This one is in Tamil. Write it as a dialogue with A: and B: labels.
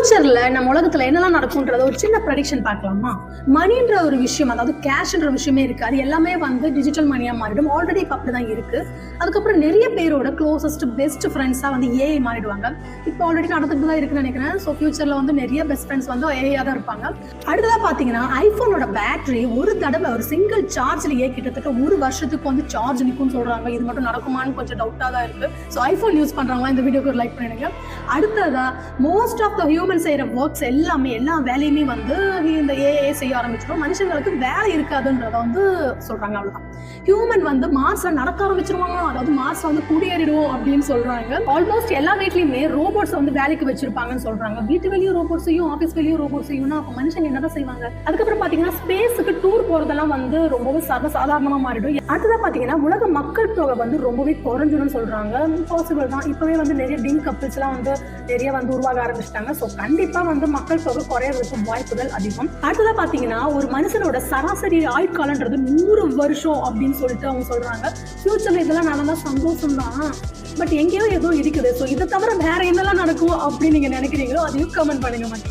A: ஃபியூச்சர்ல நம்ம உலகத்துல என்னெல்லாம் நடக்கும்ன்றத ஒரு சின்ன ப்ரெடிக்ஷன் பார்க்கலாமா? மணின்ற ஒரு விஷயம், அதாவது கேஷ்ன்ற விஷயமே இருக்கு, அது எல்லாமே வந்து டிஜிட்டல் மணியா மாறிடும். ஆல்ரெடி இப்போ அப்படிதான் இருக்கு. அதுக்கப்புறம் நிறைய பேரோட க்ளோசஸ்ட் பெஸ்ட் ஃப்ரெண்ட்ஸா வந்து ஏஐ மாறிடுவாங்க. இப்போ ஆல்ரெடி நடந்துட்டு தான் இருக்குன்னு நினைக்கிறேன். ஸோ ஃபியூச்சர்ல வந்து நிறைய பெஸ்ட் ஃப்ரெண்ட்ஸ் வந்து ஏஐயா தான் இருப்பாங்க. அடுத்ததா பாத்தீங்கன்னா ஐபோனோட பேட்டரி ஒரு தடவை ஒரு சிங்கிள் சார்ஜ்லயே கிட்டத்தட்ட ஒரு வருஷத்துக்கு வந்து சார்ஜ் நிற்கும்னு சொல்றாங்க. இது மட்டும் நடக்குமான்னு கொஞ்சம் டவுட்டா தான் இருக்கு. ஸோ ஐபோன் யூஸ் பண்றாங்களா இந்த வீடியோக்கு ஒரு லைக் பண்ணிடுங்க. அடுத்ததா மோஸ்ட் ஆஃப் த ஹியூமன் செய்யற ஒர்க்ஸ் எல்லாமே எல்லா வேலையுமே வந்து இந்த ஏஐ செய்ய ஆரம்பிச்சிடும். மனுஷங்களுக்கு வேலை இருக்காதுன்றத வந்து சொல்றாங்க. அவ்வளவுதான். ஹியூமன் வந்து மார்ஸ்ல நடக்க ஆரம்பிச்சிருவாங்க, அதாவது மார்ஸ்ல வந்து குடியேறிடுவோம் அப்படின்னு சொல்றாங்க. ஆல்மோஸ்ட் எல்லா வீட்லயுமே ரோபோட்ஸ் வந்து வேலைக்கு வச்சிருப்பாங்கன்னு சொல்றாங்க. வீட்டு வெளியும் ரோபோட்ஸையும் ஆஃபீஸ் வெளியும் ரோபோட்ஸையும் அப்ப மனுஷங்க என்னதான் செய்வாங்க? அதுக்கப்புறம் பாத்தீங்கன்னா ஸ்பேஸுக்கு டூர் போறதெல்லாம் வந்து ரொம்பவே சாதாரணமா மாறிடும். அடுத்ததான் பாத்தீங்கன்னா உலக மக்கள் தொகை வந்து ரொம்பவே குறைஞ்சிடும் சொல்றாங்க. பாசிபிள் தான். இப்பவே வந்து நிறைய டிங் கப்பிள்ஸ் எல்லாம் வந்து நிறைய வந்து உருவாக ஆரம்பிச்சிட்டாங்க. ஸோ கண்டிப்பா வந்து மக்கள் தொகை குறையறதுக்கு வாய்ப்புகள் அதிகம். அடுத்ததா பாத்தீங்கன்னா ஒரு மனுஷனோட சராசரி ஆயுட்காலன்றது 100 வருஷம் அப்படின்னு சொல்லிட்டு அவங்க சொல்றாங்க. ஃபியூச்சர்ல இதெல்லாம் நடந்தா சந்தோஷம் தான், பட் எங்கேயோ ஏதோ இருக்குது. ஸோ இதை தவிர வேற என்னெல்லாம் நடக்கும் அப்படின்னு நீங்க நினைக்கிறீங்களோ அதையும் கமெண்ட் பண்ணுங்க.